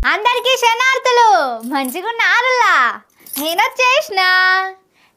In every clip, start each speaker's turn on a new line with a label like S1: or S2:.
S1: అందరికీ శనార్థులు మంచిగున్నారులా నేనొచ్చేసిన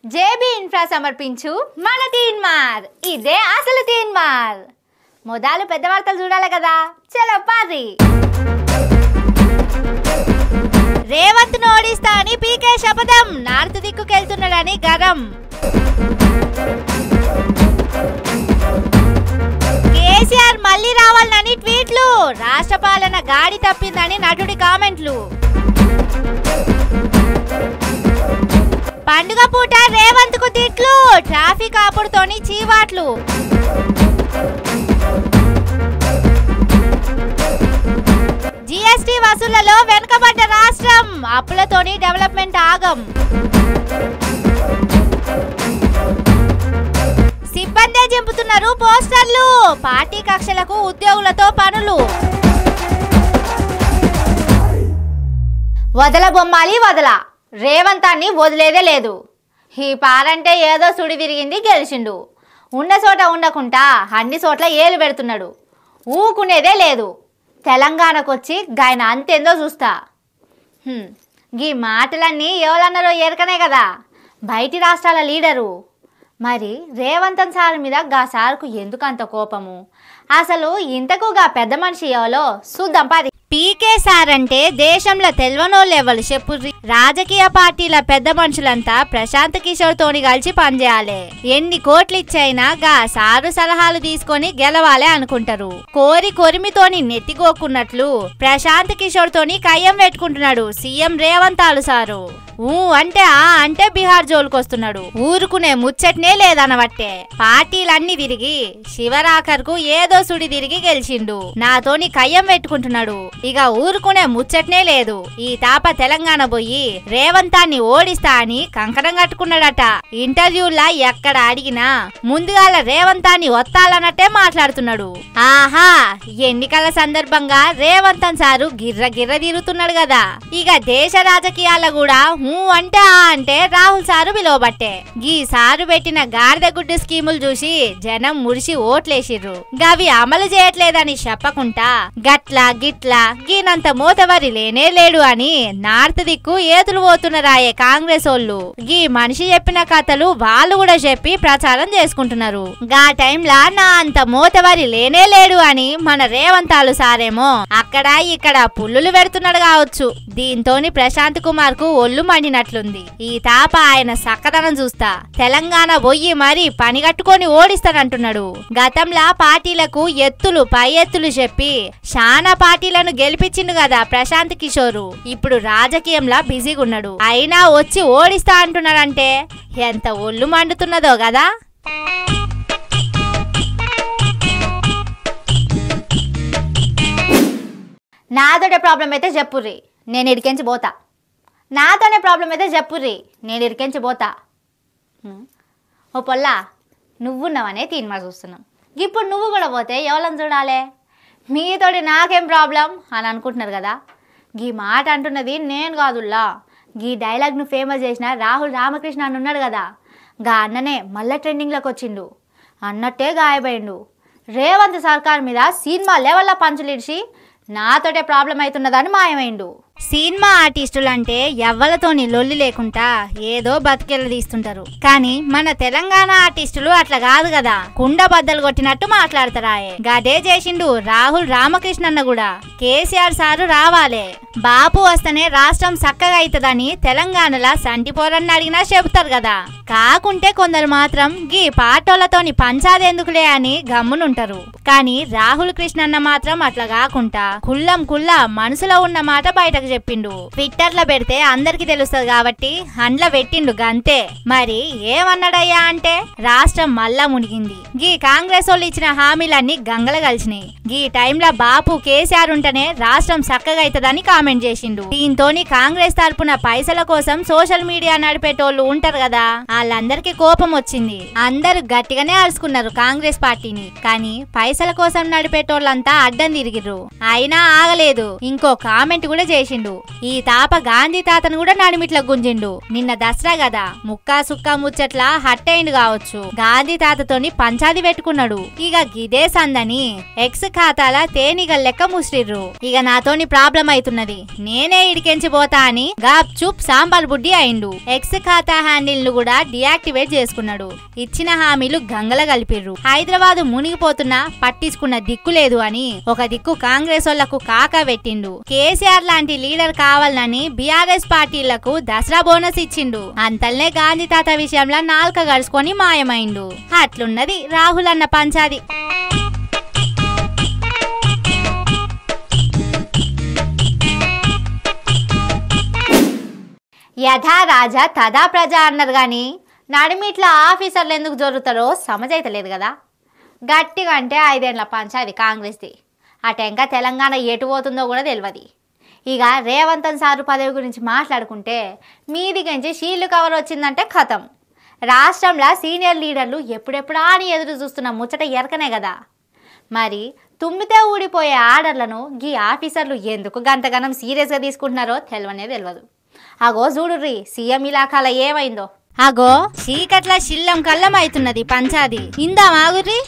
S1: JB infra సమర్పించు మన తీన్మార్ ఇదే అసలు తీన్మార్ మొదలు పెద్ద వార్తలు చూడాలి కదా చలో పారి రేవంత్ ఓడిస్తా అని పీకే శపథం నార్త్ దిక్కుకెళ్తున్నాడని గరం కేసీఆర్ మళ్ళీ రావాలని ట్వీట్లు రాష్ట్ర పాలన గాడి తప్పిందని నటుడి కామెంట్లు పండుగ పూట రేవంత్ కు తిట్లు ట్రాఫిక్ ఆపుడుతోని చీవాట్లు జీఎస్టీ వసూళ్లలో వెనుకబడ్డ రాష్ట్రం అప్పులతోని డెవలప్మెంట్ ఆగం సిబ్బందే చింపుతున్నారు పోస్టర్లు పార్టీ కక్షలకు ఉద్యోగులతో పనులు వదల బొమ్మాలి వదల రేవంతాన్ని వదిలేదే లేదు ఈ పారంటే ఏదో సుడి విరిగింది గెలిచిండు ఉన్న చోట ఉండకుండా అన్ని చోట్ల ఏలు పెడుతున్నాడు ఊకునేదే లేదు తెలంగాణకు వచ్చి గాయన అంతేందో చూస్తా గీ మాటలన్నీ ఎవరన్నారో ఎరకనే కదా బయటి రాష్ట్రాల లీడరు మరి రేవంతన్ సార్ మీద గా సార్కు ఎందుకంత కోపము అసలు ఇంతకు గా పెద్ద మనిషి ఎవలో చూద్దాం పది పీకే సార్ అంటే దేశంలో తెల్వనోళ్ళు ఎవరు చెప్పుర్రి రాజకీయ పార్టీల పెద్ద మనుషులంతా ప్రశాంత్ కిషోర్ తోని కలిసి పనిచేయాలి ఎన్ని కోట్లు ఇచ్చైనా గా సారు సలహాలు తీసుకొని గెలవాలి అనుకుంటారు కొరిమితోని నెత్తికోకున్నట్లు ప్రశాంత్ కిషోర్ తోని కయ్యం పెట్టుకుంటున్నాడు సీఎం రేవంత్ సారు అంటే బీహార్ జోలుకొస్తున్నాడు ఊరుకునే ముచ్చట్నే లేదనబట్టే పార్టీలన్నీ తిరిగి శివరాఖర్కు ఏదో సుడి తిరిగి గెలిచిండు నాతోని కయ్యం పెట్టుకుంటున్నాడు ఇక ఊరుకునే ముచ్చట్నే లేదు ఈ తాప తెలంగాణ పోయి రేవంతాన్ని ఓడిస్తా అని కంకణం కట్టుకున్నాడట ఇంటర్వ్యూలా ఎక్కడ అడిగినా ముందుగాల రేవంతాన్ని ఒత్తాలన్నట్టే మాట్లాడుతున్నాడు ఆహా ఎన్నికల సందర్భంగా రేవంతన్ సారు గిర్ర గిర్ర తిరుగుతున్నాడు కదా ఇక దేశ రాజకీయాల కూడా అంటే రాహుల్ సారు విలువబట్టే గీ సారు పెట్టిన గాడిద గుడ్డు స్కీములు చూసి జనం మురిసి ఓట్లేసిర్రు గవి అమలు చేయట్లేదని చెప్పకుండా గట్లా గిట్లా గీనంత మోతవరి లేనే లేడు అని నార్త్ దిక్కు ఏతులు పోతున్నారాయే కాంగ్రెస్ ఓళ్ళు గీ మనిషి చెప్పిన కథలు వాళ్ళు కూడా చెప్పి ప్రచారం చేసుకుంటున్నారు గా టైంలా నా అంత మోతవరి లేనే లేడు అని మన రేవంతాలు సారేమో అక్కడ ఇక్కడ పుల్లులు పెడుతున్నాడు కావచ్చు దీంతోని ప్రశాంత్ కుమార్ కు ఒళ్ళు మండినట్లుంది ఈ తాప ఆయన సక్కదనం చూస్తా తెలంగాణ బొయ్యి మరి పని కట్టుకొని ఓడిస్తానంటున్నాడు గతంలా పార్టీలకు ఎత్తులు పై ఎత్తులు చెప్పి శానా పార్టీలను గెలిపించిండు కదా ప్రశాంత్ కిషోర్ ఇప్పుడు రాజకీయంలా బిజీగా ఉన్నాడు అయినా వచ్చి ఓడిస్తా అంటున్నాడంటే ఎంత ఒళ్ళు మండుతున్నదో కదా నాతోటే ప్రాబ్లం అయితే చెప్పుర్రి నేను ఇడికెంచి పోతా నాతోనే ప్రాబ్లం అయితే చెప్పుర్రి నేను ఇరికించి పోతా ఓ పొల్లా నువ్వున్నావనే తీన్మార్ చూస్తున్నాం ఇప్పుడు నువ్వు కూడా పోతే ఎవరిని చూడాలి మీతోటి నాకేం ప్రాబ్లం అని అనుకుంటున్నారు కదా గీ మాట అంటున్నది నేను కాదుల్లా గీ డైలాగ్ను ఫేమస్ చేసిన రాహుల్ రామకృష్ణ అని ఉన్నాడు కదా గా అన్ననే మళ్ళీ ట్రెండింగ్లోకి వచ్చిండు అన్నట్టే గాయపోయిండు రేవంత్ సర్కార్ మీద సినిమా లెవెల్లో పంచులు ఇడిచి నాతోటే ప్రాబ్లం అవుతున్నదని మాయమైండు సినిమా ఆర్టిస్టులంటే ఎవ్వలతోని లొల్లి లేకుండా ఏదో బతికెళ్ళ తీస్తుంటారు కానీ మన తెలంగాణ ఆర్టిస్టులు అట్లా కాదు కదా కుండ బద్దలు కొట్టినట్టు మాట్లాడతారాయే గదే చేసిండు రాహుల్ రామకృష్ణన్న కూడా కేసీఆర్ సారు రావాలే బాపు వస్తేనే రాష్ట్రం చక్కగా అవుతుందని తెలంగాణలో సంటిపోరని అడిగినా చెబుతారు కదా కాకుంటే కొందరు మాత్రం గీ పాటోళ్లతోని పంచాదెందుకులే అని గమ్మునుంటారు కానీ రాహుల్ కృష్ణన్న మాత్రం అట్లా కాకుండా కుల్లం కుల్లా మనసులో ఉన్న మాట బయటకు చెప్పిండు ట్విట్టర్ లో పెడితే అందరికి తెలుస్తుంది కాబట్టి అండ్ల పెట్టిండు గంతే మరి ఏమన్నాడయ్యా అంటే రాష్ట్రం మళ్ళా మునిగింది గీ కాంగ్రెస్ వాళ్ళు ఇచ్చిన హామీలన్నీ గంగల కలిసినాయి గీ టైంలో బాపు కేసీఆర్ ఉంటేనే రాష్ట్రం చక్కగా అవుతుందని కామెంట్ చేసిండు దీంతోని కాంగ్రెస్ తరపున పైసల కోసం సోషల్ మీడియా నడిపేటోళ్ళు ఉంటారు కదా వాళ్ళందరికీ కోపం వచ్చింది అందరు గట్టిగానే అరుచుకున్నారు కాంగ్రెస్ పార్టీని కానీ పైసల కోసం నడిపేటోళ్ళంతా అడ్డం తిరిగిర్రు అయినా ఆగలేదు ఇంకో కామెంట్ కూడా చేసిండు పెట్టిండు. ఈ తాప గాంధీ తాతను కూడా నడిమిట్ల గుంజిండు. నిన్న దసరా కదా, ముక్కా సుక్కా ముచ్చట్లా హట్ అయిండు కావచ్చు. గాంధీ తాతతోని పంచాది పెట్టుకున్నాడు. ఇక గిదే సందని ఎక్స్ ఖాతాల తేనిగల్ లెక్క ముసిరిర్రు. ఇక నాతోని ప్రాబ్లం అవుతున్నది, నేనే ఇడికెంచి పోతా అని గాప్ చూప్ సాంబార్ బుడ్డి అయిండు. ఎక్స్ ఖాతా హ్యాండిల్ ను కూడా డియాక్టివేట్ చేసుకున్నాడు. ఇచ్చిన హామీలు గంగల కలిపిర్రు. హైదరాబాద్ మునిగిపోతున్నా పట్టించుకున్న దిక్కు లేదు అని ఒక దిక్కు కాంగ్రెస్ వాళ్లకు కాకా పెట్టిండు. కేసీఆర్ లాంటి లీడర్ కావాలని బీఆర్ఎస్ పార్టీలకు దసరా బోనస్ ఇచ్చిండు. అంతల్నే గాంధీ తాత విషయంలో నాల్క గడుచుకొని మాయమైండు. అట్లున్నది రాహుల్ అన్న పంచాది. యథా రాజా తదా ప్రజ అన్నారు గాని నడిమిట్ల ఆఫీసర్లు ఎందుకు జరుగుతారో సమజైతలేదు కదా. గట్టిగా అంటే 5 ఏళ్ల పంచాది కాంగ్రెస్ది. అటెంక తెలంగాణ ఎటు పోతుందో కూడా తెలియదు. ఇక రేవంతన్ సారు పదవి గురించి మాట్లాడుకుంటే మీదికించి షీల్డ్ కవర్ వచ్చిందంటే ఖతం. రాష్ట్రంలో సీనియర్ లీడర్లు ఎప్పుడెప్పుడా అని ఎదురు చూస్తున్న ముచ్చట ఎరకనే కదా. మరి తుమ్మితే ఊడిపోయే ఆర్డర్లను ఈ ఆఫీసర్లు ఎందుకు గంతగనం సీరియస్గా తీసుకుంటున్నారో తెలియదు. అగో చూడుర్రి సీఎం ఇలాఖాల ఏమైందో. అగో చీకట్ల శిల్లం కల్లం అవుతున్నది పంచాది. ఇందా మాగుర్రి.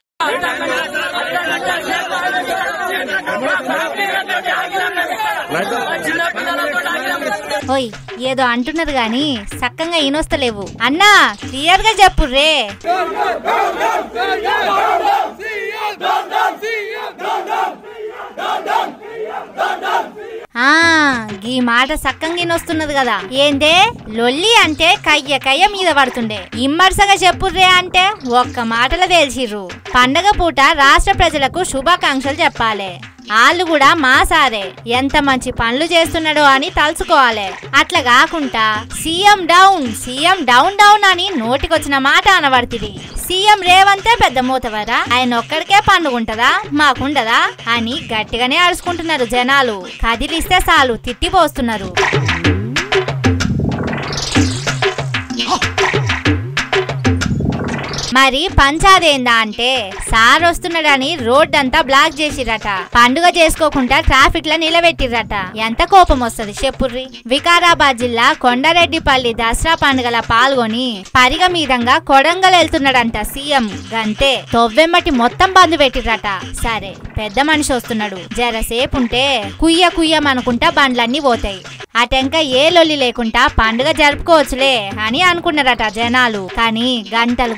S1: ఓయ్ ఏదో అంటున్నారు గాని సక్కంగా ఇనొస్తలేవు. అన్నా క్లియర్ గా చెప్పుర్రే. గీ మాట సక్కంగినొస్తున్నది కదా. ఏందే లొల్లి అంటే కయ్య మీద పడుతుండే. ఇమ్మర్సగా చెప్పుర్రే అంటే ఒక్క మాటలో తేల్చిర్రు. పండగ పూట రాష్ట్ర ప్రజలకు శుభాకాంక్షలు చెప్పాలి. వాళ్ళు కూడా మా సారే ఎంత మంచి పనులు చేస్తున్నాడో అని తలుచుకోవాలి. అట్లా కాకుండా సీఎం డౌన్ డౌన్ అని నోటికొచ్చిన మాట అనబడుతుంది. సీఎం రేవంతే పెద్ద మూతవరా, ఆయన ఒక్కడికే పండుగుంటదా మాకుండదా అని గట్టిగానే అరుచుకుంటున్నారు జనాలు. కదిలిస్తే చాలు తిట్టిపోస్తున్నారు. మరి పంచాదేందా అంటే సార్ వస్తున్నాడని రోడ్డంతా బ్లాక్ చేసిరట. పండుగ చేసుకోకుండా ట్రాఫిక్ లో నిలబెట్టిరట. ఎంత కోపం వస్తుంది చెప్పుర్రి. వికారాబాద్ జిల్లా కొండారెడ్డిపల్లి దసరా పండుగల పాల్గొని పరిగ మీదంగా కొడంగల్ వెళ్తున్నాడంట సీఎం. గంతే తొవ్వెమ్మటి మొత్తం బంద్ పెట్టిరట. సరే పెద్ద మనిషి వస్తున్నాడు, జరసేపు ఉంటే కుయ్యమనుకుంటా బండ్లన్నీ పోతాయి. అటెంక ఏ లొల్లి లేకుండా పండుగ జరుపుకోవచ్చులే అని అనుకున్నారట జనాలు. కానీ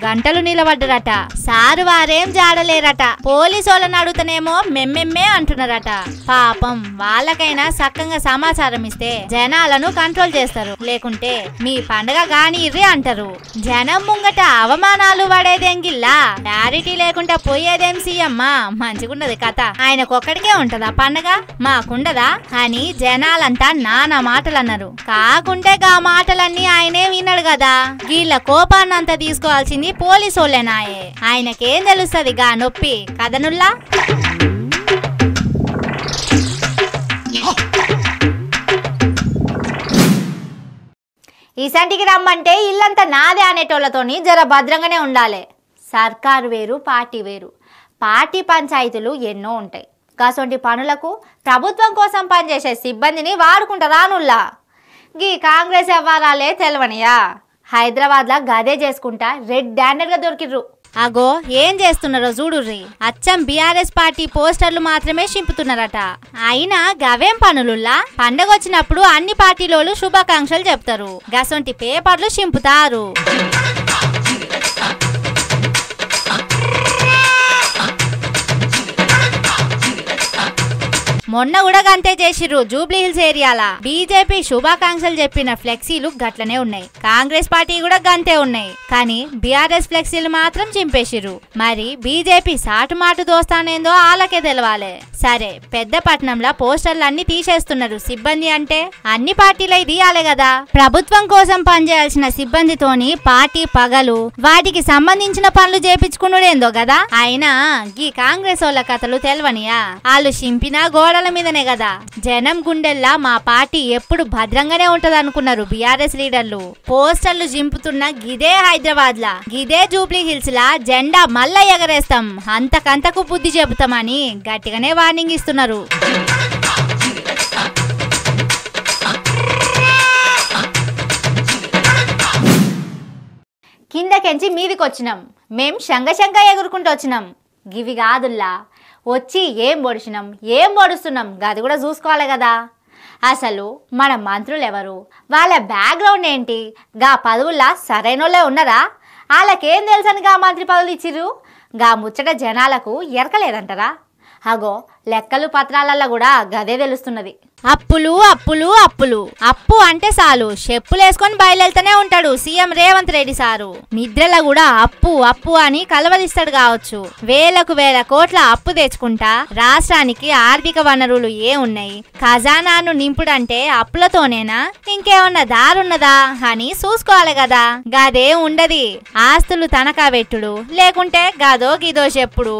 S1: గంటలు నిలబడ్డరట. సారు వారేం జాడలేరట. పోలీసు వాళ్ళని అడుగుతానేమో మెమ్మెమ్మే అంటున్నారట. పాపం వాళ్ళకైనా సక్కంగా సమాచారం ఇస్తే జనాలను కంట్రోల్ చేస్తారు. లేకుంటే మీ పండుగ గానీర్రి అంటారు. జనం ముంగట అవమానాలు పడేదెంగిల్లా, క్లారిటీ లేకుండా పోయేదేం సీఎమ్మ. మంచిగున్నది కథ. ఆయనకొక్కడికే ఉంటదా పండగ, మాకుండదా అని జనాలంతా నానా మాటలు అన్నారు. కాకుంటే గా మాటలన్నీ ఆయనే విన్నాడు కదా. వీళ్ళ కోపాన్నంతా తీసుకోవాల్సింది పోలీసోళ్ళేనాయే. ఆయనకేం తెలుస్తుంది గా నొప్పి కథనుల్లా. ఈసంటికి రమ్మంటే ఇల్లంతా నాదే అనేటోళ్లతోని జర భద్రంగానే ఉండాలి. సర్కారు వేరు పార్టీ వేరు. పార్టీ పంచాయతీలు ఎన్నో ఉంటాయి. కాసొంటి పనులకు ప్రభుత్వం కోసం పనిచేసే సిబ్బందిని వాడుకుంటారా నుల్లా. గీ కాంగ్రెస్ వ్యవహారాలే తెలవనియా. హైదరాబాద్లో గదే చేసుకుంటా రెడ్ హ్యాండెడ్గా దొరికిర్రు. అగో ఏం చేస్తున్నారో చూడుర్రి. అచ్చం బీఆర్ఎస్ పార్టీ పోస్టర్లు మాత్రమే చింపుతున్నారట. అయినా గవేం పనులుల్లా. పండగ వచ్చినప్పుడు అన్ని పార్టీలోళ్ళు శుభాకాంక్షలు చెప్తారు. గసొంటి పేపర్లు చింపుతారు. మొన్న కూడా గంతే చేసిర్రు. జూబ్లీ హిల్స్ ఏరియాల బీజేపీ శుభాకాంక్షలు చెప్పిన ఫ్లెక్సీలు గట్లనే ఉన్నాయి. కాంగ్రెస్ పార్టీ కూడా గంతే ఉన్నాయి. కానీ బీఆర్ఎస్ ఫ్లెక్సీలు మాత్రం చింపేసిర్రు. మరి బీజేపీ సాటుమాటు దోస్తానేందో వాళ్ళకే తెలవాలి. సరే పెద్దపట్నంలో పోస్టర్లు అన్ని తీసేస్తున్నారు. సిబ్బంది అంటే అన్ని పార్టీలే తీయాలి కదా. ప్రభుత్వం కోసం పనిచేయాల్సిన సిబ్బందితోని పార్టీ పగలు వాటికి సంబంధించిన పనులు చేపించుకున్నాడేందో కదా. అయినా ఈ కాంగ్రెస్ వాళ్ళ కథలు తెలవనియా. వాళ్ళు చింపిన గోడల మీదనే కదా. జనం గుండెల్లా మా పార్టీ ఎప్పుడు భద్రంగానే ఉంటది అనుకున్నారు బీఆర్ఎస్ లీడర్లు. పోస్టర్లు చింపుతున్న గిదే హైదరాబాద్ లా, గిదే జూబ్లీ హిల్స్ లా జెండా మళ్ళా ఎగరేస్తాం, అంతకంతకు బుద్ధి చెబుతామని గట్టిగానే వార్నింగ్ ఇస్తున్నారు. కిందకెంచి మీదికి వచ్చినాం, మేం శంగ ఎగురుకుంటూ వచ్చినాం. గివి కాదుల్లా, వచ్చి ఏం పొడిచినాం ఏం పొడుస్తున్నాం గది కూడా చూసుకోవాలి కదా. అసలు మన మంత్రులు ఎవరు, వాళ్ళ బ్యాక్గ్రౌండ్ ఏంటి, గా పదవుల్లా సరైనోళ్ళే ఉన్నారా, వాళ్ళకేం తెలుసని గా మంత్రి పదవులు ఇచ్చిర్రు, గా ముచ్చట జనాలకు ఎరకలేదంటారా? అగో లెక్కలు పత్రాలల్లో కూడా గదే తెలుస్తున్నది. అప్పులు అప్పులు అప్పులు, అప్పు అంటే చాలు చెప్పులేసుకొని బయలుదేరుతూనే ఉంటాడు సీఎం రేవంత్ రెడ్డి సారు. నిద్రలో కూడా అప్పు అప్పు అని కలవరిస్తాడు కావచ్చు. వేలకు వేల కోట్ల అప్పు తెచ్చుకుంటా రాష్ట్రానికి ఆర్థిక వనరులు ఏమున్నాయి, ఖజానాను నింపుడంటే అప్పులతోనేనా, ఇంకేమన్నా దారున్నదా అని చూసుకోవాలి కదా. గదేం ఉండది, ఆస్తులు తనఖా పెట్టుడు, లేకుంటే గదో గిదో చెప్పుడు,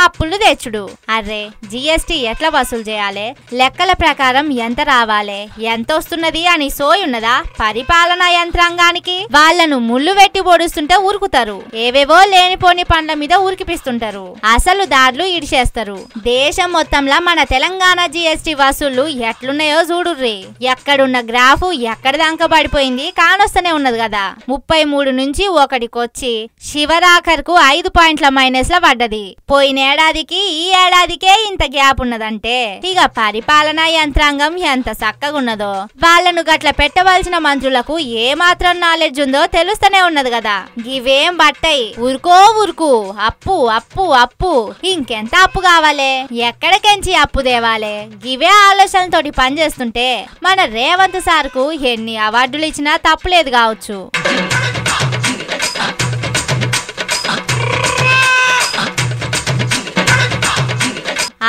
S1: అప్పులు తెచ్చుడు. అర్రే జిఎస్టీ ఎట్లా వసూలు చేయాలి, లెక్కల ప్రకారం ఎంత రావాలి, ఎంత వస్తున్నది అని సోయున్నదా పరిపాలనా యంత్రాంగానికి? వాళ్లను ముళ్ళు వెట్టి పొడుస్తుంటే ఉరుకుతారు, ఏవేవో లేనిపోని పండ్ల మీద ఉరికిపిస్తుంటారు, అసలు దాడులు ఇడిచేస్తారు. దేశం మొత్తంలో మన తెలంగాణ జిఎస్టీ వసూళ్లు ఎట్లున్నాయో చూడుర్రి. ఎక్కడున్న గ్రాఫు ఎక్కడ దాకా పడిపోయింది కానొస్తూనే ఉన్నది కదా. 33 నుంచి 1కొచ్చి శివరాఖర్కు 5 పాయింట్ల మైనస్ లో పడ్డది. పోయినేడాదికి ఈ ఏడాదికే ఇంత గ్యాప్ ఉన్నదంటే ఇక పరిపాలనా యంత్రాంగం ఎంత చక్కగున్నదో. వాళ్ళను గట్ల పెట్టవలసిన మంత్రులకు ఏ మాత్రం నాలెడ్జ్ ఉందో తెలుస్తూనే ఉన్నది కదా. గివేం బట్టయి ఊరుకో ఊరుకు, అప్పు అప్పు అప్పు, ఇంకెంత అప్పు కావాలి, ఎక్కడికెంచి అప్పు తేవాలి, గివే ఆలోచనలతోటి పనిచేస్తుంటే మన రేవంత్ సార్కు ఎన్ని అవార్డులు ఇచ్చినా తప్పులేదు కావచ్చు.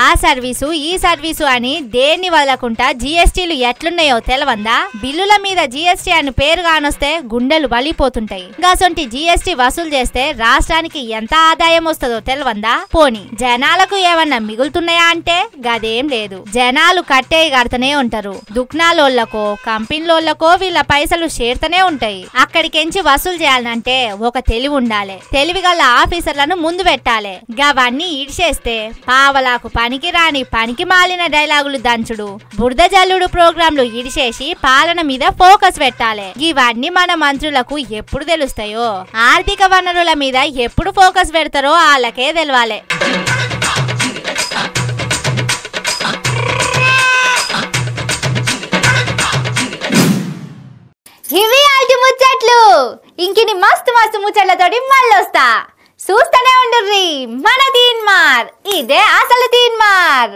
S1: ఆ సర్వీసు ఈ సర్వీసు అని దేన్ని వదలకుండా జిఎస్టీలు ఎట్లున్నాయో తెలవందా? బిల్లుల మీద జిఎస్టీ అని పేరు కానొస్తే గుండెలు వలిపోతుంటాయి. గసొంటి జిఎస్టీ వసూలు చేస్తే రాష్ట్రానికి ఎంత ఆదాయం వస్తుందో తెలవందా? పోని జనాలకు ఏమన్నా మిగులుతున్నాయా అంటే గదేం లేదు. జనాలు కట్టేయి ఉంటారు. దుకాణాలోళ్ళకో కంపెనీలోళ్ళకో వీళ్ళ పైసలు చేరుతూనే ఉంటాయి. అక్కడికెంచి వసూలు చేయాలంటే ఒక తెలివి ఉండాలి. తెలివి గల ఆఫీసర్లను ముందు పెట్టాలి. గవన్నీ ఇడిచేస్తే పావలాకు పనికి రాని పనికి మాలిన డైలాగులు దంచుడు, బురద జల్లుడు ప్రోగ్రాంలు ఇడిచేసి పాలన మీద ఫోకస్ పెట్టాలి. ఇవన్నీ మన మంత్రులకు ఎప్పుడు తెలుస్తాయో, ఆర్థిక వనరుల మీద ఎప్పుడు ఫోకస్ పెడతారో వాళ్ళకే తెలవాలి. ఇవి ఆల్టి ముచ్చట్లు. ఇంకిని మస్తు మస్తు ముచ్చట్లతోటి మళ్ళొస్తా. చూస్తూనే ఉండుర్రి మన తీన్మార్. ఇదే అసలు తీన్మార్.